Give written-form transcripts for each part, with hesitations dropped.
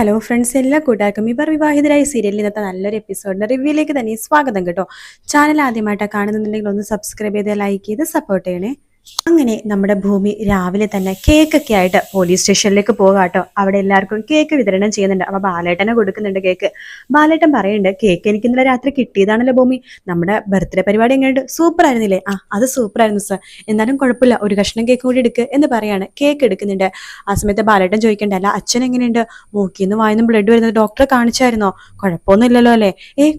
Hello friends, എല്ലാ കൂട്ടുകാർക്കും ഇവർ വിവാഹിതരായ സീരിയലിൽ ഇന്നത്തെ നല്ലൊരു എപ്പിസോഡിന്റെ റിവ്യൂയിലേക്ക് തന്നെ സ്വാഗതം കേട്ടോ. ചാനൽ ആദ്യമായിട്ടാണ് കാണുന്നുണ്ടെങ്കിൽ ഒന്ന് സബ്സ്ക്രൈബ് ചെയ്ത് ലൈക്ക് ചെയ്ത് സപ്പോർട്ട് ചെയ്യണേ. അങ്ങനെ നമ്മുടെ ഭൂമി രാവിലെ തന്നെ കേക്കൊക്കെ ആയിട്ട് പോലീസ് സ്റ്റേഷനിലേക്ക് പോകാട്ടോ. അവിടെ എല്ലാവർക്കും കേക്ക് വിതരണം ചെയ്യുന്നുണ്ട്. അപ്പൊ ബാലേട്ടനെ കൊടുക്കുന്നുണ്ട് കേക്ക്. ബാലേട്ടൻ പറയുന്നുണ്ട്, കേക്ക് എനിക്ക് ഇന്നലെ രാത്രി കിട്ടിയതാണല്ലോ ഭൂമി, നമ്മുടെ ബർത്ത്ഡേ പരിപാടി എങ്ങനെയുണ്ട്, സൂപ്പർ ആയിരുന്നില്ലേ? അത് സൂപ്പർ ആയിരുന്നു സർ, എന്നാലും കുഴപ്പമില്ല, ഒരു കഷ്ണം കേക്ക് കൂടി എടുക്ക് എന്ന് പറയാണ്. കേക്ക് എടുക്കുന്നുണ്ട്. ആ സമയത്ത് ബാലേട്ടൻ ചോദിക്കണ്ട, അല്ല അച്ഛൻ എങ്ങനെയുണ്ട്, മൂക്കിന്ന് വായിന്നും ബ്ലഡ് വരുന്നത് ഡോക്ടറെ കാണിച്ചായിരുന്നോ? കുഴപ്പമൊന്നുമില്ലല്ലോ അല്ലേ?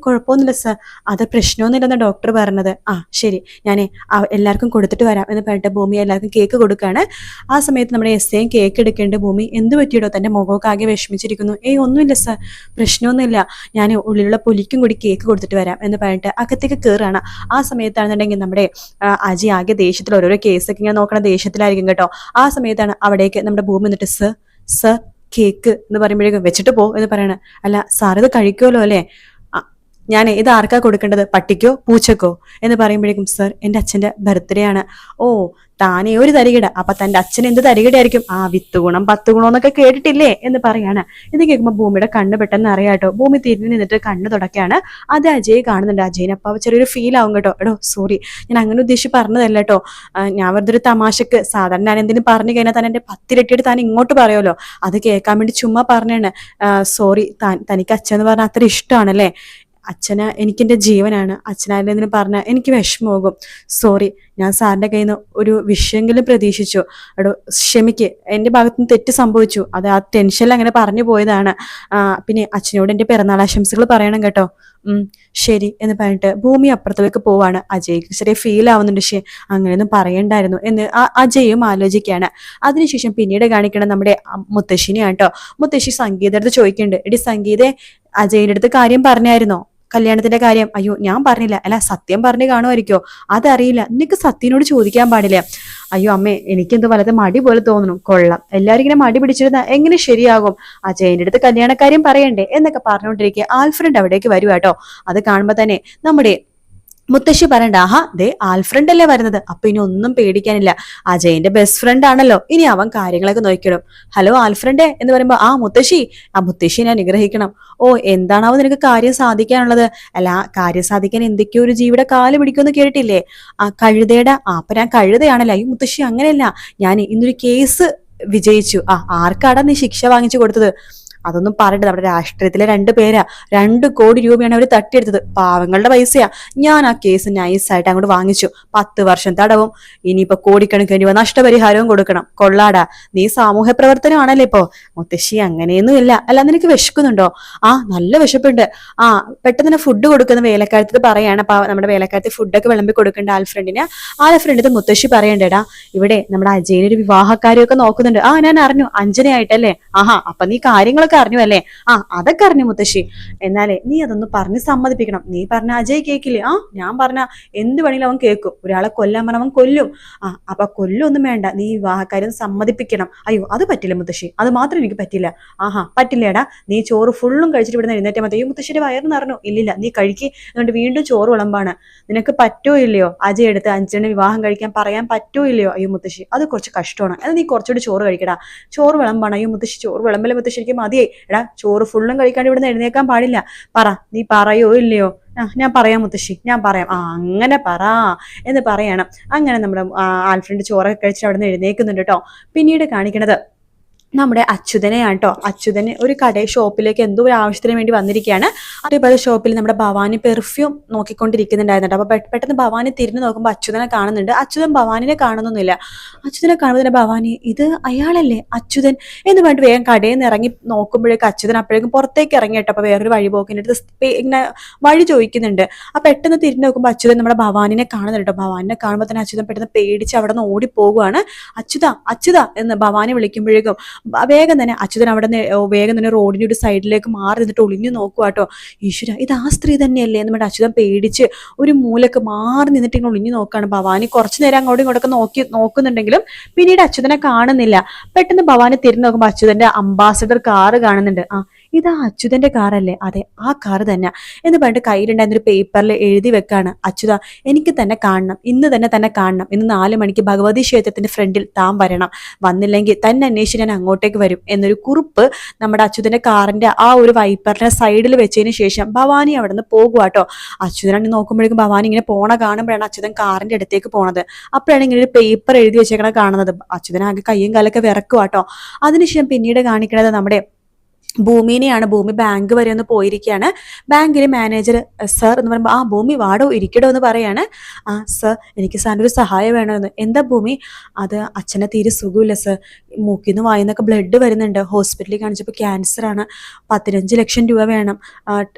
കുഴപ്പമൊന്നുമില്ല സർ, അത് പ്രശ്നമൊന്നുമില്ലെന്ന ഡോക്ടർ പറഞ്ഞത്. ശരി, ഞാനേ എല്ലാവർക്കും കൊടുത്തിട്ട് വരാം എന്ന് പറഞ്ഞിട്ട് ഭൂമി എല്ലാവർക്കും കേക്ക് കൊടുക്കാണ്. ആ സമയത്ത് നമ്മുടെ എസ് ഐയും കേക്ക് എടുക്കേണ്ട. ഭൂമി എന്ത് പറ്റിയിടോ, തന്റെ മുഖമൊക്കെ ആകെ വിഷമിച്ചിരിക്കുന്നു. ഒന്നുമില്ല സർ, പ്രശ്നമൊന്നുമില്ല, ഞാൻ ഉള്ളിലുള്ള പുലിക്കും കൂടി കേക്ക് കൊടുത്തിട്ട് വരാം എന്ന് പറഞ്ഞിട്ട് അകത്തേക്ക് കയറാണ്. ആ സമയത്താണെന്നുണ്ടെങ്കിൽ നമ്മുടെ അജി ആകെ ദേഷ്യത്തിൽ ഓരോരോ കേസൊക്കെ ഇങ്ങനെ നോക്കണ ദേഷ്യത്തിലായിരിക്കും കേട്ടോ. ആ സമയത്താണ് അവിടേക്ക് നമ്മുടെ ഭൂമി എന്നിട്ട് സർ കേക്ക് എന്ന് പറയുമ്പോഴേക്കും വെച്ചിട്ട് പോ എന്ന് പറയണ. അല്ല സാർ ഇത് കഴിക്കുമല്ലോ അല്ലേ? ഞാൻ ഇത് ആർക്കാ കൊടുക്കേണ്ടത്, പട്ടിക്കോ പൂച്ചക്കോ എന്ന് പറയുമ്പോഴേക്കും, സർ എൻ്റെ അച്ഛൻ്റെ ബർത്ത്ഡേ ആണ്. താനേ ഒരു തരികിട, അപ്പൊ തന്റെ അച്ഛൻ എന്ത് തരികിടയായിരിക്കും? വിത്ത് ഗുണം 10 ഗുണം എന്നൊക്കെ കേട്ടിട്ടില്ലേ എന്ന് പറയാണ്. ഇത് കേൾക്കുമ്പോൾ ഭൂമിയുടെ കണ്ണ് പെട്ടെന്ന് അറിയാട്ടോ. ഭൂമി തിരിഞ്ഞു നിന്നിട്ട് കണ്ണ് തുടക്കാണ്. അത് അജയ് കാണുന്നുണ്ട്. അജയന് അപ്പൊ ചെറിയൊരു ഫീൽ ആവും കേട്ടോ. സോറി, ഞാൻ അങ്ങനെ ഉദ്ദേശിച്ച് പറഞ്ഞതല്ല കേട്ടോ, ഞാൻ വെറുതെ ഒരു തമാശക്ക്, സാധാരണ ഞാൻ എന്തിനും പറഞ്ഞു കഴിഞ്ഞാൽ തന്നെ എന്റെ 10 ഇരട്ടിയിട്ട് താൻ ഇങ്ങോട്ട് പറയുമല്ലോ, അത് കേൾക്കാൻ വേണ്ടി ചുമ്മാ പറഞ്ഞാണ്. സോറി, തനിക്ക് അച്ഛൻ എന്ന് പറഞ്ഞാൽ അത്ര ഇഷ്ടമാണല്ലേ? അച്ഛന് എനിക്കെന്റെ ജീവനാണ്. അച്ഛനാരെന്തെങ്കിലും പറഞ്ഞാൽ എനിക്ക് വിഷമമാകും. സോറി, ഞാൻ സാറിന്റെ കയ്യിൽ നിന്ന് ഒരു വിഷയെങ്കിലും പ്രതീക്ഷിച്ചു. ക്ഷമിക്ക്, എന്റെ ഭാഗത്ത് നിന്ന് തെറ്റ് സംഭവിച്ചു. അത് ആ ടെൻഷനിൽ അങ്ങനെ പറഞ്ഞു പോയതാണ്. പിന്നെ അച്ഛനോട് എന്റെ പിറന്നാളാശംസകൾ പറയണം കേട്ടോ. ശരി എന്ന് പറഞ്ഞിട്ട് ഭൂമി അപ്പുറത്തേക്ക് പോവാണ്. അജയ്ക്ക് ചെറിയ ഫീൽ ആവുന്നുണ്ട്. അങ്ങനെയൊന്നും പറയണ്ടായിരുന്നു എന്ന് അജയും ആലോചിക്കുകയാണ്. അതിനുശേഷം പിന്നീട് കാണിക്കണം നമ്മുടെ മുത്തശ്ശിനെയാണ് കേട്ടോ. മുത്തശ്ശി സംഗീതടുത്ത് ചോദിക്കുന്നുണ്ട്, എടി സംഗീതേ, അജയിന്റെ അടുത്ത് കാര്യം പറഞ്ഞായിരുന്നോ, കല്യാണത്തിന്റെ കാര്യം? അയ്യോ ഞാൻ പറഞ്ഞില്ല. അല്ല സത്യം പറഞ്ഞു കാണുമായിരിക്കോ? അതറിയില്ല, നിനക്ക് സത്യനോട് ചോദിക്കാൻ പാടില്ല. അയ്യോ അമ്മേ, എനിക്കെന്തോ വലത് മടി പോലെ തോന്നുന്നു. കൊള്ളാം, എല്ലാരും ഇങ്ങനെ മടി പിടിച്ചിരുന്ന എങ്ങനെ ശരിയാകും? അജയന്റെ അടുത്ത് കല്യാണക്കാര്യം പറയണ്ടേ എന്നൊക്കെ പറഞ്ഞുകൊണ്ടിരിക്കുക ആൽഫ്രണ്ട് അവിടേക്ക് വരുവാട്ടോ. അത് കാണുമ്പോ തന്നെ നമ്മുടെ മുത്തശ്ശി പറയണ്ട, ദേ ആൽഫ്രണ്ട് അല്ലേ വരുന്നത്, അപ്പൊ ഇനി ഒന്നും പേടിക്കാനില്ല, അജയന്റെ ബെസ്റ്റ് ഫ്രണ്ട് ആണല്ലോ, ഇനി അവൻ കാര്യങ്ങളൊക്കെ നോക്കിയിടും. ഹലോ ആൽഫ്രണ്ടേ എന്ന് പറയുമ്പോ, മുത്തശ്ശിനെ അനുഗ്രഹിക്കണം. എന്താണാവോ നിനക്ക് കാര്യം സാധിക്കാനുള്ളത്? അല്ല, കാര്യം സാധിക്കാൻ എന്തൊക്കെയോ ഒരു ജീവിയുടെ കാല് പിടിക്കുമെന്ന് കേട്ടിട്ടില്ലേ? കഴുതയുടെ. അപ്പൊ ഞാൻ കഴുതയാണല്ലോ. ഈ മുത്തശ്ശി അങ്ങനെയല്ല, ഞാൻ ഇന്നൊരു കേസ് വിജയിച്ചു. ആർക്കാടാ നീ ശിക്ഷ വാങ്ങിച്ചു കൊടുത്തത്? അതൊന്നും പറയണ്ട, നമ്മുടെ രാഷ്ട്രീയത്തിലെ 2 പേരാ, 2 കോടി രൂപയാണ് അവർ തട്ടിയെടുത്തത്, പാവങ്ങളുടെ പൈസയാ. ഞാൻ ആ കേസ് നൈസായിട്ട് അങ്ങോട്ട് വാങ്ങിച്ചു. 10 വർഷം തടവും, ഇനിയിപ്പോ കോടിക്കണക്കിന് രൂപ നഷ്ടപരിഹാരവും കൊടുക്കണം. കൊള്ളാടാ, നീ സാമൂഹ്യ പ്രവർത്തനമാണല്ലേ ഇപ്പോ? മുത്തശ്ശി അങ്ങനെയൊന്നും ഇല്ല. അല്ല നിനക്ക് വിശക്കുന്നുണ്ടോ? നല്ല വിശപ്പുണ്ട്. പെട്ടെന്ന് തന്നെ ഫുഡ് കൊടുക്കുന്ന വേലക്കാരത്തിൽ പറയാണ്. അപ്പൊ നമ്മുടെ വേലക്കാരത്തിൽ ഫുഡൊക്കെ വിളമ്പി കൊടുക്കേണ്ട ആൽഫ്രണ്ടിന്. ആൽഫ്രണ്ട് മുത്തശ്ശി പറയണ്ടേടാ, ഇവിടെ നമ്മുടെ അജയനൊരു വിവാഹക്കാരിയൊക്കെ നോക്കുന്നുണ്ട്. ഞാൻ അറിഞ്ഞു, അഞ്ജനയായിട്ടല്ലേ? അപ്പൊ നീ കാര്യങ്ങളൊക്കെ അറിഞ്ഞു അല്ലേ? അതൊക്കെ അറിഞ്ഞു മുത്തശ്ശി. എന്നാലേ നീ അതൊന്ന് പറഞ്ഞ് സമ്മതിപ്പിക്കണം. നീ പറഞ്ഞ അജയ് കേക്കില്ലേ? ഞാൻ പറഞ്ഞ എന്ത് വേണമെങ്കിലും അവൻ കേൾക്കും. ഒരാളെ കൊല്ലാൻ പറഞ്ഞ അവൻ കൊല്ലും. അപ്പൊ കൊല്ലൊന്നും വേണ്ട, നീ വിവാഹക്കാരെ സമ്മതിപ്പിക്കണം. അയ്യോ അത് പറ്റില്ല മുത്തശ്ശി, അത് മാത്രം എനിക്ക് പറ്റില്ല. പറ്റില്ലേടാ, നീ ചോറ് ഫുള്ളും കഴിച്ചിട്ട് ഇവിടെ എഴുന്നേറ്റാൽ മതി. മുത്തശ്ശിയുടെ വയറ് നിറഞ്ഞു. ഇല്ലില്ല, നീ കഴിക്ക്. എന്നിട്ട് വീണ്ടും ചോറ് വിളമ്പാണ്. നിനക്ക് പറ്റോ ഇല്ലയോ അജയ് എടുത്ത് അഞ്ജനെ വിവാഹം കഴിക്കാൻ പറയാൻ പറ്റോ ഇല്ലയോ? അയ്യോ മുത്തശ്ശി, അത് കുറച്ച് കഷ്ടമാണ്. അത് നീ കുറച്ചുകൂടി ചോറ് കഴിക്കടാ. ചോറ് വിളമ്പാണ്. അയ്യോ മുത്തശ്ശി, ചോറ് വിളമ്പല്ലേ മുത്തശ്ശിക്ക് മതിയെ. ചോറ് ഫുള്ളും കഴിക്കാണ്ട് ഇവിടുന്ന് എഴുന്നേക്കാൻ പാടില്ല. നീ പറയോ ഇല്ലയോ? ഞാൻ പറയാം മുത്തശ്ശി, ഞാൻ പറയാം. അങ്ങനെ പറ എന്ന് പറയണം. അങ്ങനെ നമ്മുടെ ആൽഫ്രണ്ട് ചോറൊക്കെ കഴിച്ചിട്ട് അവിടെ നിന്ന് എഴുന്നേക്കുന്നുണ്ട് കേട്ടോ. പിന്നീട് കാണിക്കണത് നമ്മുടെ അച്യുതനെയാണ് കേട്ടോ. അച്യുതന് ഒരു ഷോപ്പിലേക്ക് എന്തോ ഒരു ആവശ്യത്തിന് വേണ്ടി വന്നിരിക്കുകയാണ്. അതേപോലെ ഷോപ്പിൽ നമ്മുടെ ഭവാനി പെർഫ്യൂം നോക്കിക്കൊണ്ടിരിക്കുന്നുണ്ടായിരുന്നു. അപ്പൊ പെട്ടെന്ന് ഭവാനി തിരിഞ്ഞു നോക്കുമ്പോൾ അച്യുതനെ കാണുന്നുണ്ട്. അച്യുതൻ ഭവാനിനെ കാണുന്നൊന്നുമില്ല. അച്യുതനെ കാണുമ്പോൾ തന്നെ ഭവാനി, ഇത് അയാളല്ലേ അച്യുതൻ എന്ന് പറഞ്ഞിട്ട് വേഗം കടയിൽ നിന്ന് ഇറങ്ങി നോക്കുമ്പോഴേക്കും അച്യുതൻ അപ്പോഴേക്കും പുറത്തേക്ക് ഇറങ്ങി കേട്ടോ. അപ്പൊ വേറൊരു വഴിപോക്കിൻ്റെ അടുത്ത് ഇങ്ങനെ വഴി ചോദിക്കുന്നുണ്ട്. പെട്ടെന്ന് തിരിഞ്ഞു നോക്കുമ്പോൾ അച്യുതൻ നമ്മുടെ ഭവാനിനെ കാണുന്നുണ്ട് കേട്ടോ. ഭവാനിനെ കാണുമ്പോൾ തന്നെ അച്യുതൻ പെട്ടെന്ന് പേടിച്ച് അവിടെ നിന്ന് ഓടിപ്പോകുവാണ്. അച്യുത എന്ന് ഭവാനി വിളിക്കുമ്പോഴേക്കും വേഗം തന്നെ അച്യുതൻ അവിടെ വേഗം തന്നെ റോഡിന്റെ ഒരു സൈഡിലേക്ക് മാറി നിന്നിട്ട് ഒളിഞ്ഞു നോക്കുവാട്ടോ. ഈശ്വര, ഇത് ആ സ്ത്രീ തന്നെയല്ലേ എന്ന് പറഞ്ഞിട്ട് അച്യുതൻ പേടിച്ച് ഒരു മൂലക്ക് മാറി നിന്നിട്ട് ഇങ്ങനെ ഒളിഞ്ഞു നോക്കുകയാണ്. ഭവാനി കുറച്ചു നേരം അങ്ങോട്ടും ഇങ്ങോട്ടൊക്കെ നോക്കുന്നുണ്ടെങ്കിലും പിന്നീട് അച്യുതനെ കാണുന്നില്ല. പെട്ടെന്ന് ഭവാനി തിരിഞ്ഞു നോക്കുമ്പോൾ അച്യുതന്റെ അംബാസഡർ കാറ് കാണുന്നുണ്ട്. ഇതാ അച്യുതന്റെ കാറല്ലേ? അതെ, ആ കാറ് തന്നെ എന്ന് പറഞ്ഞിട്ട് കയ്യിലുണ്ടായിരുന്ന ഒരു പേപ്പറിൽ എഴുതി വെക്കാണ്. അച്യുത, എനിക്ക് തന്നെ കാണണം, ഇന്ന് തന്നെ കാണണം. ഇന്ന് 4 മണിക്ക് ഭഗവതി ക്ഷേത്രത്തിന്റെ ഫ്രണ്ടിൽ താൻ വരണം. വന്നില്ലെങ്കിൽ തന്നെ അന്വേഷിച്ച് ഞാൻ അങ്ങോട്ടേക്ക് വരും എന്നൊരു കുറിപ്പ് നമ്മുടെ അച്യുതന്റെ കാറിന്റെ ആ ഒരു വൈപ്പറിന്റെ സൈഡിൽ വെച്ചതിന് ശേഷം ഭവാനി അവിടെ നിന്ന് പോകുക കേട്ടോ. അച്യുതനാണ് നോക്കുമ്പോഴേക്കും ഭവാനി ഇങ്ങനെ പോണ കാണുമ്പോഴാണ് അച്യുതൻ കാറിന്റെ അടുത്തേക്ക് പോണത്. അപ്പോഴാണ് ഇങ്ങനെ ഒരു പേപ്പർ എഴുതി വെച്ചേക്കണ കാണുന്നത്. അച്യുതനാകെ കയ്യും കാലൊക്കെ വിറക്കുക കേട്ടോ. അതിനുശേഷം പിന്നീട് കാണിക്കുന്നത് നമ്മുടെ ഭൂമിനെയാണ്. ഭൂമി ബാങ്ക് വരെ ഒന്ന് പോയിരിക്കുകയാണ്. ബാങ്കിലെ മാനേജർ സർ എന്ന് പറയുമ്പോൾ ഭൂമി വാടോ ഇരിക്കടോ എന്ന് പറയാണ്. സർ എനിക്ക് സാറിൻ്റെ ഒരു സഹായം വേണമെന്ന്. എന്താ ഭൂമി? അത് അച്ഛനെ തീരെ സുഖമില്ല സർ, മൂക്കിന്ന് വായിന്നൊക്കെ ബ്ലഡ് വരുന്നുണ്ട്, ഹോസ്പിറ്റലിൽ കാണിച്ചപ്പോൾ ക്യാൻസർ ആണ്, 15 ലക്ഷം രൂപ വേണം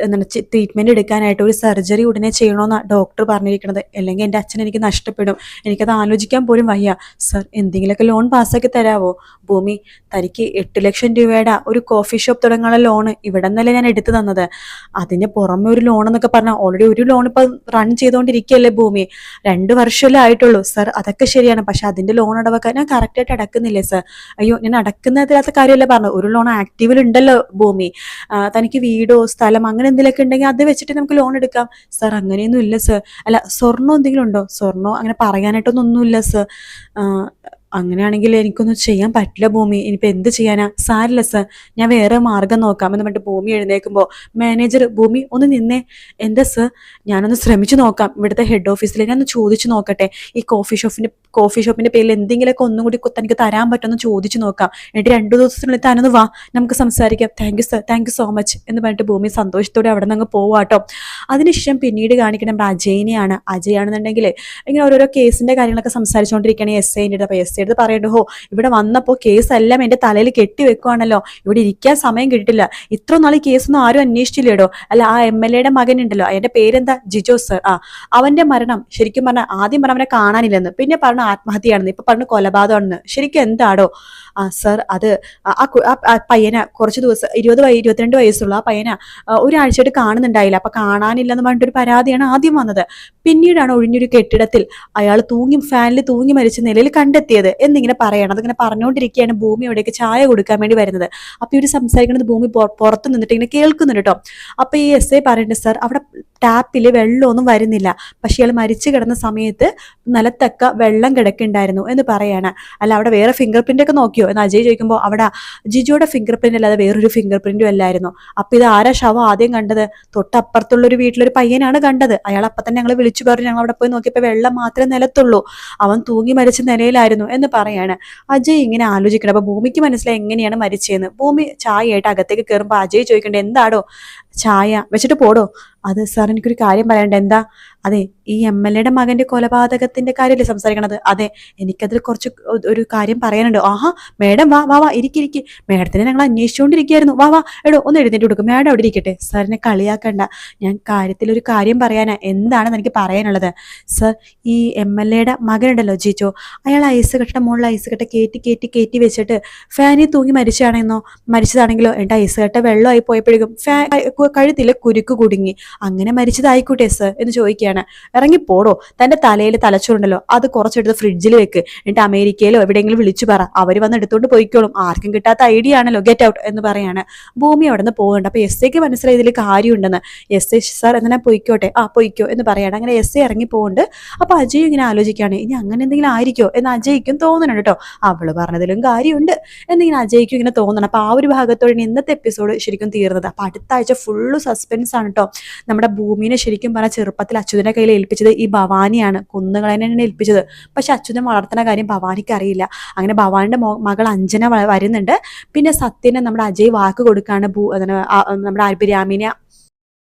എന്താണ് ട്രീറ്റ്മെന്റ് എടുക്കാനായിട്ട്, ഒരു സർജറി ഉടനെ ചെയ്യണമെന്നാണ് ഡോക്ടർ പറഞ്ഞിരിക്കുന്നത്, അല്ലെങ്കിൽ എൻ്റെ അച്ഛൻ എനിക്ക് നഷ്ടപ്പെടും, എനിക്കത് ആലോചിക്കാൻ പോലും വയ്യ സർ, എന്തെങ്കിലുമൊക്കെ ലോൺ പാസ്സാക്കി തരാവോ? ഭൂമി, തനിക്ക് 8 ലക്ഷം രൂപയുടെ ഒരു കോഫി ഷോപ്പ് തുടങ്ങാനുള്ള ലോണ് ഇവിടെ നിന്നല്ലേ ഞാൻ എടുത്തു തന്നത്, അതിന് പുറമെ ഒരു ലോൺ എന്നൊക്കെ പറഞ്ഞാൽ ഓൾറെഡി ഒരു ലോൺ ഇപ്പൊ റൺ ചെയ്തുകൊണ്ടിരിക്കുകയല്ലേ ഭൂമി, 2 വർഷമല്ലേ ആയിട്ടുള്ളൂ സർ. അതൊക്കെ ശരിയാണ്, പക്ഷെ അതിന്റെ ലോൺ അടവൊക്കെ ഞാൻ കറക്റ്റായിട്ട് അടക്കുന്നില്ലേ സർ? അയ്യോ, ഞാൻ അടക്കുന്നതിനകത്ത കാര്യമല്ലേ പറഞ്ഞു, ഒരു ലോൺ ആക്റ്റീവിൽ ഉണ്ടല്ലോ ഭൂമി, തനിക്ക് വീടോ സ്ഥലം അങ്ങനെ എന്തെങ്കിലുമൊക്കെ ഉണ്ടെങ്കിൽ അത് വെച്ചിട്ട് നമുക്ക് ലോൺ എടുക്കാം സർ. അങ്ങനെയൊന്നും ഇല്ല സർ. അല്ല, സ്വർണ്ണം എന്തെങ്കിലും ഉണ്ടോ? സ്വർണ്ണം അങ്ങനെ പറയാനായിട്ടൊന്നുമില്ല സർ. അങ്ങനെയാണെങ്കിൽ എനിക്കൊന്നും ചെയ്യാൻ പറ്റില്ല ഭൂമി, ഇനിയിപ്പോൾ എന്ത് ചെയ്യാനാ? സാരില്ല സർ, ഞാൻ വേറെ മാർഗം നോക്കാം എന്ന് പറഞ്ഞിട്ട് ഭൂമി എഴുന്നേൽക്കുമ്പോൾ മാനേജർ, ഭൂമി ഒന്ന് നിന്നേ. എന്താ സർ? ഞാനൊന്ന് ശ്രമിച്ചു നോക്കാം, ഇവിടുത്തെ ഹെഡ് ഓഫീസിൽ ഞാനൊന്ന് ചോദിച്ചു നോക്കട്ടെ, ഈ കോഫി ഷോപ്പിന്റെ പേരിൽ എന്തെങ്കിലുമൊക്കെ ഒന്നും കൂടി തനിക്ക് തരാൻ പറ്റുമെന്ന് ചോദിച്ചു നോക്കാം, എന്നിട്ട് 2 ദിവസത്തിനുള്ളിൽ താനൊന്ന് വാ, നമുക്ക് സംസാരിക്കാം. Thank you sir, thank you so much എന്ന് പറഞ്ഞിട്ട് ഭൂമി സന്തോഷത്തോടെ അവിടെ നിന്ന് അങ്ങ് പോവാട്ടോ. അതിനുശേഷം പിന്നീട് കാണിക്കണം നമ്മുടെ അജയനെയാണ്. അജയാണെന്നുണ്ടെങ്കിൽ ഇങ്ങനെ ഓരോരോ കേസിന്റെ കാര്യങ്ങളൊക്കെ സംസാരിച്ചുകൊണ്ടിരിക്കുകയാണ് SIന്റെ. അപ്പോൾ SI എടുത്ത് പറയണ്ടോ, ഹോ ഇവിടെ വന്നപ്പോൾ കേസെല്ലാം എൻ്റെ തലയിൽ കെട്ടിവെക്കുവാണല്ലോ, ഇവിടെ ഇരിക്കാൻ സമയം കിട്ടിയിട്ടില്ല, ഇത്ര നാൾ ഈ കേസൊന്നും ആരും അന്വേഷിച്ചില്ലേടോ. അല്ല, ആ MLAയുടെ മകൻ ഉണ്ടല്ലോ, അതിന്റെ പേരെന്താ, ജിജോ സർ, അവന്റെ മരണം ശരിക്കും പറഞ്ഞാൽ ആദ്യം പറഞ്ഞ അവനെ കാണാനില്ലെന്ന്, പിന്നെ പറഞ്ഞ ആത്മഹത്യയാണെന്ന്, ഇപ്പൊ പറഞ്ഞ കൊലപാതകമാണെന്ന്, ശരിക്കും എന്താടോ? സർ, അത് ആ പയ്യന കുറച്ച് ദിവസം 22 വയസ്സുള്ള ആ പയ്യന ഒരാഴ്ചയായിട്ട് കാണുന്നുണ്ടായില്ല, അപ്പൊ കാണാനില്ലെന്ന് പറഞ്ഞിട്ടൊരു പരാതിയാണ് ആദ്യം വന്നത്. പിന്നീടാണ് ഒഴിഞ്ഞൊരു കെട്ടിടത്തിൽ അയാൾ ഫാനിൽ തൂങ്ങി മരിച്ച നിലയിൽ കണ്ടെത്തിയത് എന്നിങ്ങനെ പറയണം. അതിങ്ങനെ പറഞ്ഞുകൊണ്ടിരിക്കുകയാണ് ഭൂമി അവിടേക്ക് ചായ കൊടുക്കാൻ വേണ്ടി വരുന്നത്. അപ്പൊ ഇവര് സംസാരിക്കുന്നത് ഭൂമി പുറത്തു നിന്നിട്ട് ഇങ്ങനെ കേൾക്കുന്നുണ്ട് കേട്ടോ. അപ്പൊ ഈ SI പറയുന്നുണ്ട്, സർ അവിടെ ടാപ്പിൽ വെള്ളമൊന്നും വരുന്നില്ല, പക്ഷെ ഇയാൾ മരിച്ചു കിടന്ന സമയത്ത് നിലത്തൊക്കെ വെള്ളം കിടക്കുന്നുണ്ടായിരുന്നു എന്ന് പറയാണ്. അല്ല, അവിടെ വേറെ ഫിംഗർ പ്രിന്റ് ഒക്കെ നോക്കിയോ എന്ന് അജയ് ചോദിക്കുമ്പോൾ അവിടെ ജിജോയുടെ ഫിംഗർ പ്രിന്റ് അല്ലാതെ വേറൊരു ഫിംഗർ പ്രിന്റും അല്ലായിരുന്നു. അപ്പൊ ഇത് ആരാ ശവം ആദ്യം കണ്ടത്? തൊട്ടപ്പുറത്തുള്ള ഒരു വീട്ടിലൊരു പയ്യനാണ് കണ്ടത്. അയാൾ അപ്പൊ തന്നെ ഞങ്ങൾ വിളിച്ചു പറഞ്ഞു, ഞങ്ങൾ അവിടെ പോയി നോക്കിയപ്പോൾ വെള്ളം മാത്രമേ നിലത്തുള്ളൂ, അവൻ തൂങ്ങി മരിച്ച നിലയിലായിരുന്നു എന്ന് പറയാണ്. അജയ് ഇങ്ങനെ ആലോചിക്കണം. അപ്പൊ ഭൂമിക്ക് മനസ്സിലായി എങ്ങനെയാണ് മരിച്ചതെന്ന്. ഭൂമി ചായയായിട്ട് അകത്തേക്ക് കയറുമ്പോൾ അജയ് ചോദിക്കണ്ടേ, എന്താടോ ചായ വെച്ചിട്ട് പോടോ? അത് സാർ, എനിക്കൊരു കാര്യം പറയണ്ട. എന്താ? അതെ, ഈ MLAയുടെ മകന്റെ കൊലപാതകത്തിന്റെ കാര്യമല്ലേ സംസാരിക്കണത്? അതെ, എനിക്കതിൽ കുറച്ച് ഒരു കാര്യം പറയാനുണ്ട്. ആഹാ, മേഡം വാ വാ വാ, ഇരിക്കിരിക്കി, മേഡത്തിനെ ഞങ്ങൾ അന്വേഷിച്ചുകൊണ്ടിരിക്കുകയായിരുന്നു, വാ വാ, എടോ ഒന്ന് എഴുന്നേറ്റ് കൊടുക്കും, മേഡം അവിടെ ഇരിക്കട്ടെ. സാറിനെ കളിയാക്കണ്ട, ഞാൻ കാര്യത്തിലൊരു കാര്യം പറയാനാ. എന്താണെന്ന് എനിക്ക് പറയാനുള്ളത്? സർ, ഈ MLAയുടെ മകനുണ്ടല്ലോ ജിജോ, അയാൾ ഐസ് കെട്ട മുകളിൽ ഐസ് കെട്ട കയറ്റി വെച്ചിട്ട് ഫാനിൽ തൂങ്ങി മരിച്ചതാണെങ്കിലോ എൻ്റെ ഐസ് കെട്ട വെള്ളമായി പോയപ്പോഴേക്കും കഴുത്തില് കുരുക്ക് കുടുങ്ങി, അങ്ങനെ മരിച്ചതായിക്കോട്ടെ സർ എന്ന് ചോദിക്കുകയാണ്. ഇറങ്ങിപ്പോടോ, തന്റെ തലയിൽ തലച്ചോറുണ്ടല്ലോ അത് കുറച്ചെടുത്ത് ഫ്രിഡ്ജിൽ വെക്ക്, എന്നിട്ട് അമേരിക്കയിലോ എവിടെയെങ്കിലും വിളിച്ചു പറ, അവർ വന്ന് എടുത്തോണ്ട് പോയിക്കോളും, ആർക്കും കിട്ടാത്ത ഐഡിയ ആണല്ലോ, ഗെറ്റ് ഔട്ട് എന്ന് പറയാണ്. ഭൂമി അവിടെ നിന്ന് പോകുന്നുണ്ട്. അപ്പൊ SIക്ക് മനസ്സിലായി ഇതിൽ കാര്യമുണ്ടെന്ന്. SI സാർ എന്നാൽ പൊയ്ക്കോട്ടെ, പൊയ്ക്കോ എന്ന് പറയാണ്. അങ്ങനെ SI ഇറങ്ങി പോകുന്നുണ്ട്. അപ്പൊ അജയ് ഇങ്ങനെ ആലോചിക്കുകയാണ്, ഇനി അങ്ങനെ എന്തെങ്കിലും ആയിരിക്കോ എന്ന് അജയ്ക്കും തോന്നുന്നുണ്ട് കേട്ടോ. അവള് പറഞ്ഞതിലും കാര്യമുണ്ട് എന്നിങ്ങനെ അജയ്ക്കും ഇങ്ങനെ തോന്നണം. അപ്പൊ ആ ഒരു ഭാഗത്തോടെ ഇന്നത്തെ എപ്പിസോഡ് ശരിക്കും തീർന്നത്. അപ്പൊ അടുത്ത ആഴ്ച ഫുള്ള് സസ്പെൻസ് ആണ് കേട്ടോ. നമ്മുടെ ഭൂമിനെ ശരിക്കും പറഞ്ഞ ചെറുപ്പത്തിൽ അച്യുതന്റെ കയ്യിൽ ഏൽപ്പിച്ചത് ഈ ഭവാനിയാണ്, കുന്നുകളെന്നെ ഏൽപ്പിച്ചത്. പക്ഷെ അച്യുതൻ വളർത്തുന്ന കാര്യം ഭവാനിക്ക് അറിയില്ല. അങ്ങനെ ഭവാനിയുടെ മകൾ അഞ്ജന വരുന്നുണ്ട്. പിന്നെ സത്യനെ നമ്മുടെ അജയ് വാക്ക് കൊടുക്കാണ് നമ്മുടെ അഭിരാമിനെ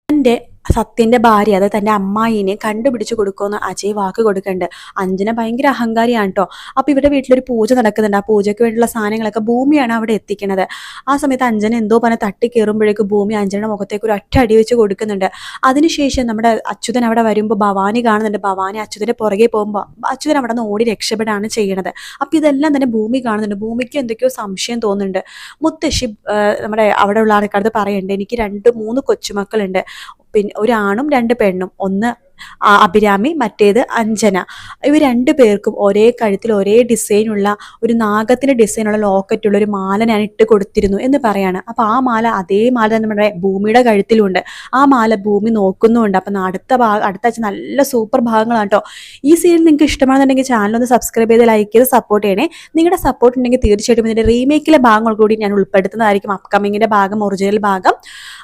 തന്റെ സത്യന്റെ ഭാര്യ, അതായത് തന്റെ അമ്മായിനെ കണ്ടുപിടിച്ചു കൊടുക്കുമെന്ന് അജയ് വാക്ക് കൊടുക്കുന്നുണ്ട്. അഞ്ജന ഭയങ്കര അഹങ്കാരിയാണ് കേട്ടോ. അപ്പൊ ഇവരുടെ വീട്ടിലൊരു പൂജ നടക്കുന്നുണ്ട്. ആ പൂജയ്ക്ക് വേണ്ടിയുള്ള സാധനങ്ങളൊക്കെ ഭൂമിയാണ് അവിടെ എത്തിക്കുന്നത്. ആ സമയത്ത് അഞ്ജന എന്തോ പറഞ്ഞ് തട്ടി കയറുമ്പോഴേക്കും ഭൂമി അഞ്ജനയുടെ മുഖത്തേക്ക് ഒരു ഒറ്റ അടി വെച്ച് കൊടുക്കുന്നുണ്ട്. അതിനുശേഷം നമ്മുടെ അച്യുതൻ അവിടെ വരുമ്പോൾ ഭവാനി കാണുന്നുണ്ട്. ഭവാനി അച്യുതന്റെ പുറകെ പോകുമ്പോൾ അച്യുതൻ അവിടെ നിന്ന് ഓടി രക്ഷപ്പെടാണ് ചെയ്യണത്. അപ്പൊ ഇതെല്ലാം തന്നെ ഭൂമി കാണുന്നുണ്ട്. ഭൂമിക്ക് എന്തൊക്കെയോ സംശയം തോന്നുന്നുണ്ട്. മുത്തശ്ശി നമ്മുടെ അവിടെ ഉള്ള ആൾക്കാരത് പറയുന്നുണ്ട്, എനിക്ക് 2-3 കൊച്ചുമക്കളുണ്ട്, പിന്നെ 1 ആണും 2 പെണ്ണും, ഒന്ന് അഭിരാമി, മറ്റേത് അഞ്ജന. ഇവർ രണ്ടു പേർക്കും ഒരേ കഴുത്തിൽ ഒരേ ഡിസൈനുള്ള ഒരു നാഗത്തിന്റെ ഡിസൈനുള്ള ലോക്കറ്റുള്ള ഒരു മാല ഞാൻ ഇട്ട് കൊടുത്തിരുന്നു എന്ന് പറയാണ്. അപ്പൊ ആ മാല അതേ മാല തന്നെ നമ്മുടെ ഭൂമിയുടെ കഴുത്തിലുണ്ട്. ആ മാല ഭൂമി നോക്കുന്നുണ്ട്. അപ്പൊ അടുത്ത ആഴ്ച നല്ല സൂപ്പർ ഭാഗങ്ങളാണ് കേട്ടോ. ഈ സീരിയൽ നിങ്ങൾക്ക് ഇഷ്ടമാണെന്നുണ്ടെങ്കിൽ ചാനൽ ഒന്ന് സബ്സ്ക്രൈബ് ചെയ്ത് ലൈക്ക് ചെയ്ത് സപ്പോർട്ട് ചെയ്യണേ. നിങ്ങളുടെ സപ്പോർട്ട് ഉണ്ടെങ്കിൽ തീർച്ചയായിട്ടും ഇതിന്റെ റീമേക്കിലെ ഭാഗങ്ങൾ കൂടി ഞാൻ ഉൾപ്പെടുത്തുന്നതായിരിക്കും, അപ്കമിങ്ങിന്റെ ഭാഗം, ഒറിജിനൽ ഭാഗം.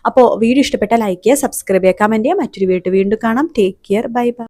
അപ്പോൾ വീഡിയോ ഇഷ്ടപ്പെട്ടാൽ ലൈക്ക് ചെയ്യുക, സബ്സ്ക്രൈബ് ചെയ്യുക, കമന്റ് ചെയ്യുക. മറ്റൊരു വീഡിയോ വീണ്ടും കാണാം. Take care, bye bye.